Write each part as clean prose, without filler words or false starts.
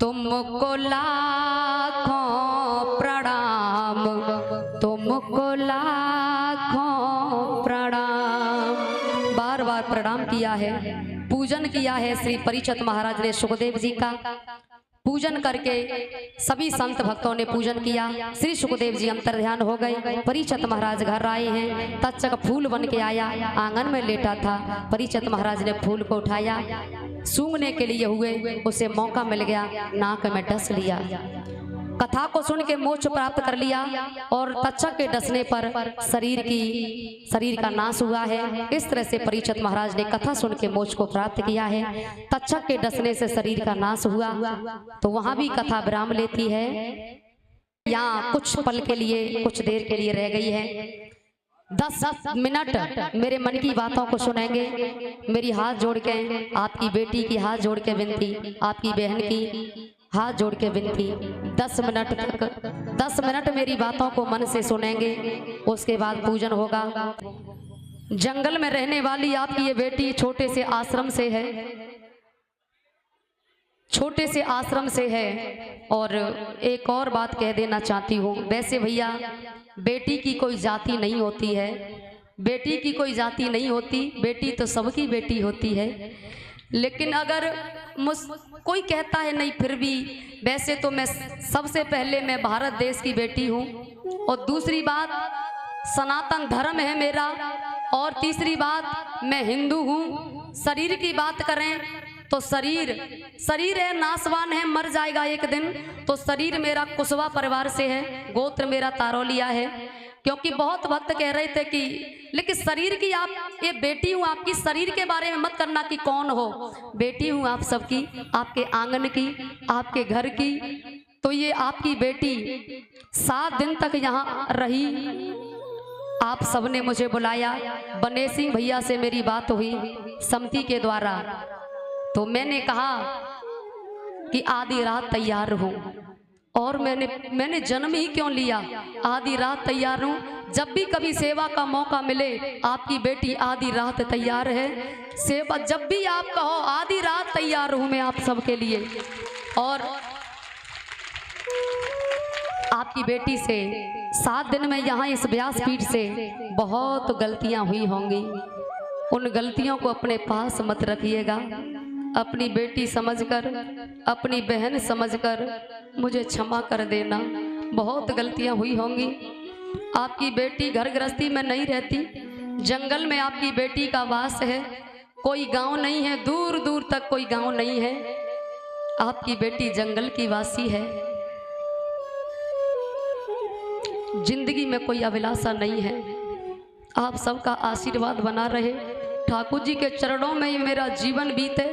तुमको लाखों प्रणाम, तुमको लाखों प्रणाम। बार बार प्रणाम किया है, पूजन किया है। श्री परीक्षित महाराज ने सुखदेव जी का पूजन करके सभी संत भक्तों ने पूजन किया। श्री सुखदेव जी अंतर्ध्यान हो गए। परीक्षित महाराज घर आए हैं। तक्षक फूल बन के आया, आंगन में लेटा था। परीक्षित महाराज ने फूल को उठाया, सूंघने के लिए हुए, उसे मौका मिल गया, नाक में डस लिया। कथा को सुन के मोक्ष प्राप्त कर लिया और तक्षक के डसने पर शरीर का नाश हुआ है। इस तरह से परीक्षित महाराज ने कथा सुन के मोक्ष को प्राप्त किया है। तक्षक के डसने से शरीर का नाश हुआ, तो वहां भी कथा विराम लेती है। यहाँ कुछ पल के लिए, कुछ देर के लिए रह गई है। 10 मिनट मेरे मन की बातों को सुनेंगे। मेरी हाथ जोड़ के, आपकी बेटी की हाथ जोड़ के विनती, आपकी बहन की हाथ जोड़ के विनती, 10 मिनट तक, 10 मिनट मेरी बातों को मन से सुनेंगे। उसके बाद पूजन होगा। जंगल में रहने वाली आपकी ये बेटी छोटे से आश्रम से है, छोटे से आश्रम से है। और एक और बात कह देना चाहती हूँ, वैसे भैया बेटी की कोई जाति नहीं होती है, बेटी की कोई जाति नहीं होती, बेटी तो सबकी बेटी होती है। लेकिन अगर कोई कहता है नहीं, फिर भी वैसे तो मैं सबसे पहले मैं भारत देश की बेटी हूँ, और दूसरी बात सनातन धर्म है मेरा, और तीसरी बात मैं हिंदू हूँ। शरीर की बात करें तो शरीर है, नाशवान है, मर जाएगा एक दिन। तो शरीर मेरा कुशवा परिवार से है, गोत्र मेरा तारोलिया है। क्योंकि बहुत भक्त कह रहे थे कि लेकिन शरीर की आप ये बेटी हूँ आपकी, शरीर के बारे में मत करना कि कौन हो, बेटी हूँ आप सबकी, आपके आंगन की, आपके घर की। तो ये आपकी बेटी 7 दिन तक यहाँ रही। आप सबने मुझे बुलाया, बने सिंह भैया से मेरी बात हुई समिति के द्वारा, तो मैंने कहा कि आधी रात तैयार हूँ। और मैंने जन्म ही क्यों लिया, आधी रात तैयार हूँ। जब भी कभी सेवा का मौका मिले, आपकी बेटी आधी रात तैयार है। सेवा जब भी आप कहो, आधी रात तैयार हूँ मैं आप सबके लिए। और आपकी बेटी से 7 दिन में यहाँ इस व्यासपीठ से बहुत गलतियाँ हुई होंगी। उन गलतियों को अपने पास मत रखिएगा। अपनी बेटी समझकर, अपनी बहन समझकर मुझे क्षमा कर देना। बहुत गलतियां हुई होंगी। आपकी बेटी घर गृहस्थी में नहीं रहती, जंगल में आपकी बेटी का वास है। कोई गांव नहीं है, दूर दूर तक कोई गांव नहीं है। आपकी बेटी जंगल की वासी है। जिंदगी में कोई अभिलाषा नहीं है। आप सबका आशीर्वाद बना रहे। ठाकुर जी के चरणों में ही मेरा जीवन बीते,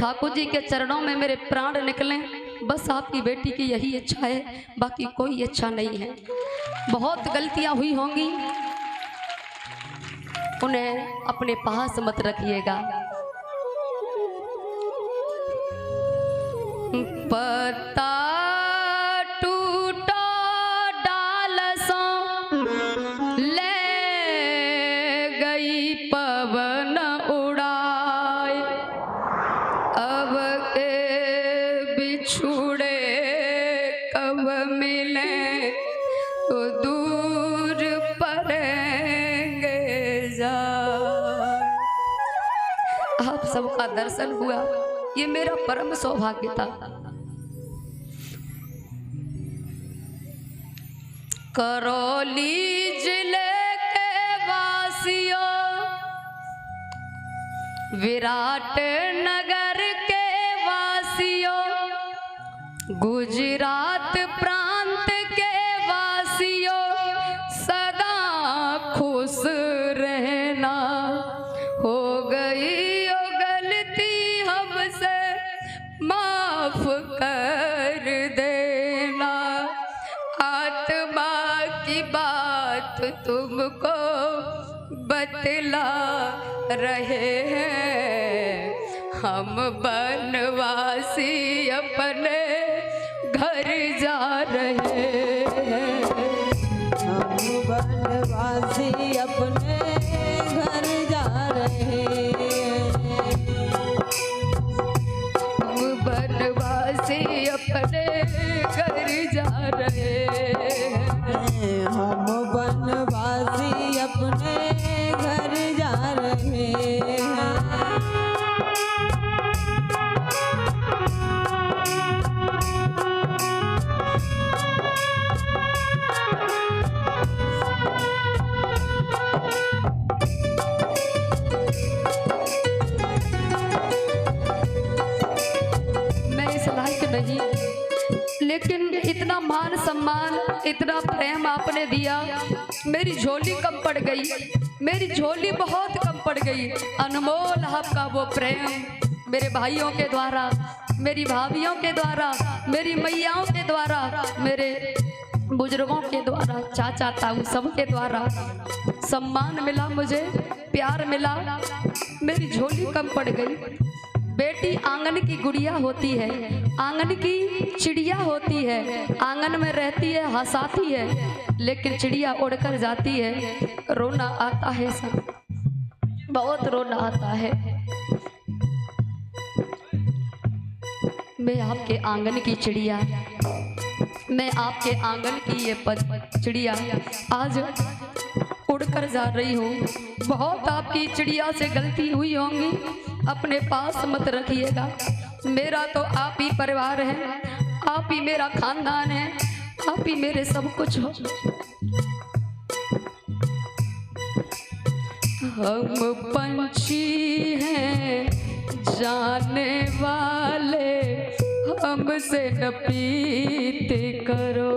ठाकुर जी के चरणों में मेरे प्राण निकलें, बस आपकी बेटी की यही इच्छा है, बाकी कोई इच्छा नहीं है। बहुत गलतियां हुई होंगी, उन्हें अपने पास मत रखिएगा। पत्ता टूटा डाल सो ले गई पवन उड़ाए, अब के बिछुड़े कब मिले तो दूर पड़ेंगे जाए। आप सबका दर्शन हुआ, ये मेरा परम सौभाग्य था। करौली जिले के वासियों, विराट नगर के वासियों, गुजरात प्रांत के वासियों, सदा खुश रहना। हो गई ओ गलती हमसे, माफ कर देना। आत्मा की बात तुमको बतला रहे हैं, हम बनवासी अपने घर जा रहे हैं। हम बनवासी अपने घर जा रहे हैं। हम बनवासी अपने घर जा रहे हैं। हम बनवासी अपने घर जा रहे हैं। नहीं, लेकिन इतना मान सम्मान, इतना प्रेम आपने दिया, मेरी झोली कम पड़ गई, मेरी झोली बहुत कम पड़ गई। अनमोल आपका वो प्रेम मेरे भाइयों के द्वारा, मेरी भाभियों के द्वारा, मेरी मैयाओं के द्वारा, मेरे बुजुर्गों के द्वारा, चाचा ताऊ सबके द्वारा सम्मान मिला, मुझे प्यार मिला, मेरी झोली कम पड़ गई। बेटी आंगन की गुड़िया होती है, आंगन की चिड़िया होती है, आंगन में रहती है, हंसाती है, लेकिन चिड़िया उड़कर जाती है, रोना आता है सब, बहुत रोना आता है। मैं आपके आंगन की चिड़िया, मैं आपके आंगन की ये चिड़िया आज उड़कर जा रही हूँ। बहुत आपकी चिड़िया से गलती हुई होंगी, अपने पास मत रखिएगा। मेरा तो आप ही परिवार है, आप ही मेरा खानदान है, आप ही मेरे सब कुछ हो। हम पंछी हैं जाने वाले, हमसे न प्रीति करो।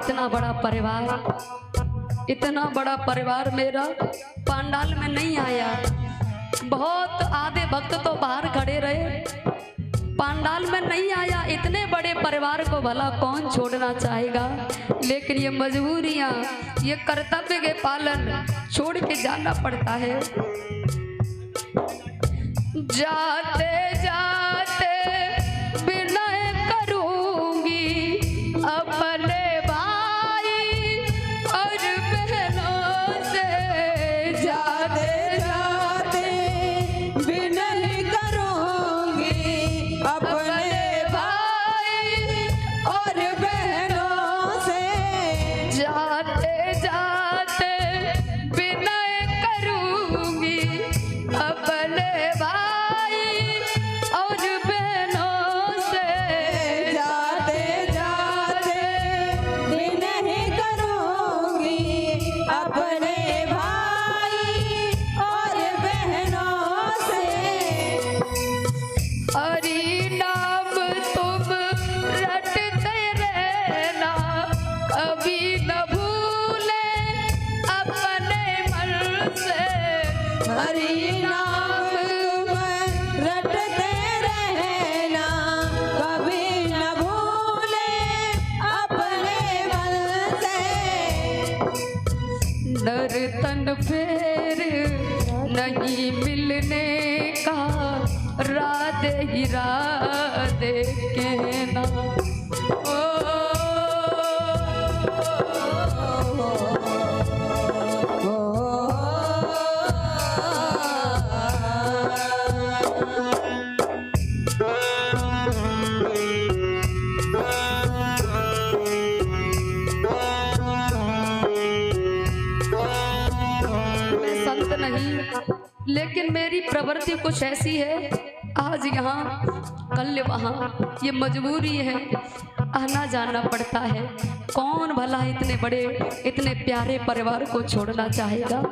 इतना बड़ा परिवार, इतना बड़ा परिवार मेरा पंडाल में नहीं आया। बहुत आधे भक्त तो बाहर खड़े रहे, पंडाल में नहीं आया। इतने बड़े परिवार को भला कौन छोड़ना चाहेगा, लेकिन ये मजबूरियां, ये कर्तव्य के पालन छोड़ के जाना पड़ता है। जाते जाते विनय करूंगी अपने नर्तन फेर नहीं मिलने का, राधे ही राधे कहना। लेकिन मेरी प्रवृत्ति कुछ ऐसी है, आज यहाँ कल वहाँ, ये मजबूरी है, आना जाना पड़ता है। कौन भला इतने बड़े इतने प्यारे परिवार को छोड़ना चाहेगा।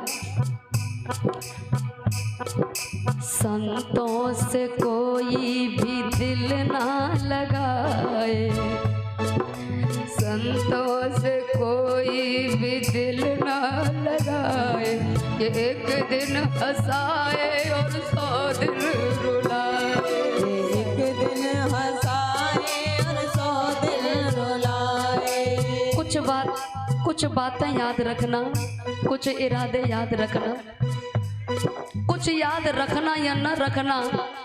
संतों से कोई भी दिल ना लगाए, संतों से कोई भी दिल ना लगाए, ये एक दिन हंसाए और 100 दिन रुलाए। ये एक दिन हंसाए और 100 दिन रुलाए। कुछ बातें याद रखना, कुछ इरादे याद रखना, कुछ याद रखना या न रखना,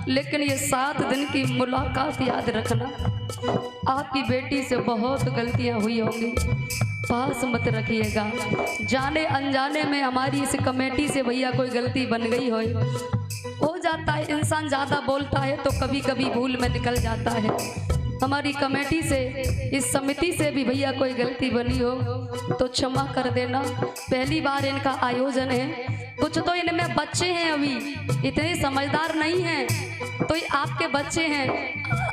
लेकिन ये 7 दिन की मुलाकात याद रखना। आपकी बेटी से बहुत गलतियां हुई होंगी, पास मत रखिएगा। जाने अनजाने में हमारी इस कमेटी से भैया कोई गलती बन गई हो जाता है। इंसान ज़्यादा बोलता है तो कभी कभी भूल में निकल जाता है। हमारी कमेटी से, इस समिति से भी भैया कोई गलती बनी हो तो क्षमा कर देना। पहली बार इनका आयोजन है, कुछ तो इनमें बच्चे हैं, अभी इतने समझदार नहीं हैं, तो ये आपके बच्चे हैं।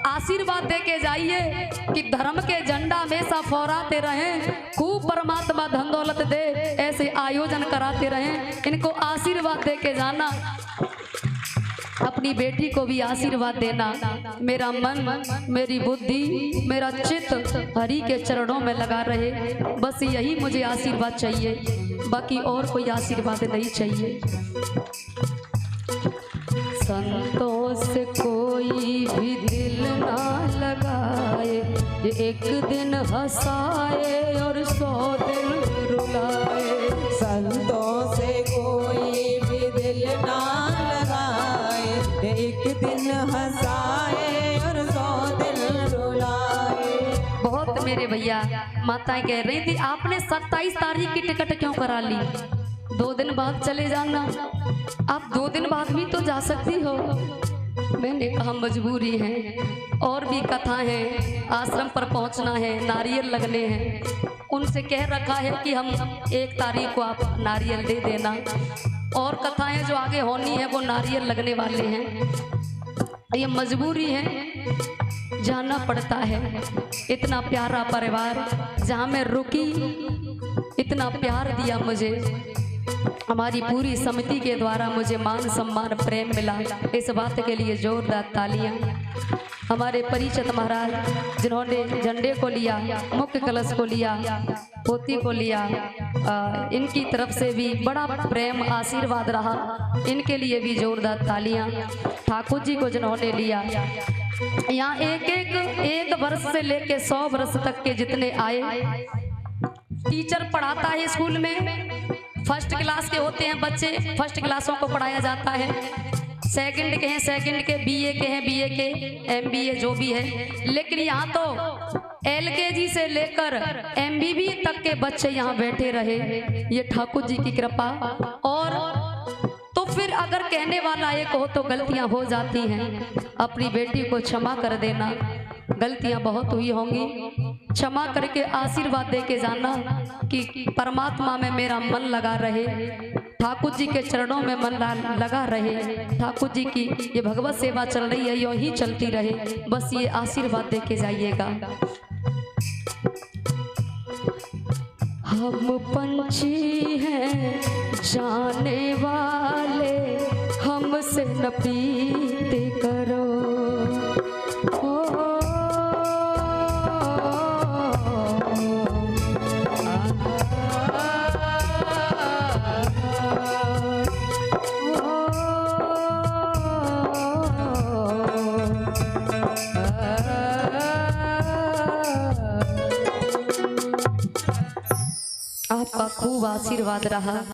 आशीर्वाद दे के जाइए कि धर्म के झंडा हमेशा फहराते रहें, खूब परमात्मा धन दौलत दे, ऐसे आयोजन कराते रहें। इनको आशीर्वाद दे के जाना। अपनी बेटी को भी आशीर्वाद देना। मेरा मन, मेरी बुद्धि, मेरा चित्त हरि के चरणों में लगा रहे, बस यही मुझे आशीर्वाद चाहिए, बाकी और कोई आशीर्वाद नहीं चाहिए। संतों से कोई भी दिल ना लगाए, ये एक दिन हंसाए और 100 दिन रुलाए। संतों से कोई भी दिल ना लगाए, एक दिन हंसाए और 100 दिन रुलाए। बहुत मेरे भैया माताएं कह रही थी आपने 27 तारीख की टिकट क्यों करा ली, 2 दिन बाद चले जाना। आप 2 दिन बाद भी तो जा सकती हो। मैंने कहा मजबूरी है, और भी कथा है, आश्रम पर पहुंचना है, नारियल लगने हैं। उनसे कह रखा है कि हम 1 तारीख को आप नारियल दे देना, और कथाएं जो आगे होनी है वो नारियल लगने वाले हैं। ये मजबूरी है, जाना पड़ता है। इतना प्यारा परिवार जहाँ मैं रुकी, इतना प्यार दिया मुझे, हमारी पूरी समिति के द्वारा मुझे मान सम्मान प्रेम मिला। इस बात के लिए जोरदार तालियां। हमारे परिचित महाराज जिन्होंने झंडे को लिया, मुख्य कलश को लिया, पोती को लिया, इनकी तरफ से भी बड़ा प्रेम आशीर्वाद रहा, इनके लिए भी जोरदार तालियां। ठाकुर जी को जिन्होंने लिया, यहाँ एक वर्ष से लेके 100 वर्ष तक के जितने आए, टीचर पढ़ाता है स्कूल में। फर्स्ट क्लास के होते हैं बच्चे, फर्स्ट क्लासों को पढ़ाया जाता है। सेकंड के हैं सेकंड के, बीए के हैं बीए के, एमबीए जो भी है। लेकिन यहाँ तो एलकेजी से लेकर एमबीबी तक के बच्चे यहाँ बैठे रहे, ये ठाकुर जी की कृपा। और तो फिर अगर कहने वाला एक हो तो गलतियाँ हो जाती हैं, अपनी बेटी को क्षमा कर देना। गलतियाँ बहुत हुई होंगी, क्षमा करके आशीर्वाद दे के जाना कि परमात्मा में मेरा मन लगा रहे, ठाकुर जी के चरणों में मन लगा रहे, ठाकुर जी की ये भगवत सेवा चल रही है, यूं ही चलती रहे, बस ये आशीर्वाद दे के जाइएगा। हम पंछी हैं जाने वाले, हमसे न प्रीति करो। आपका खूब आशीर्वाद रहा।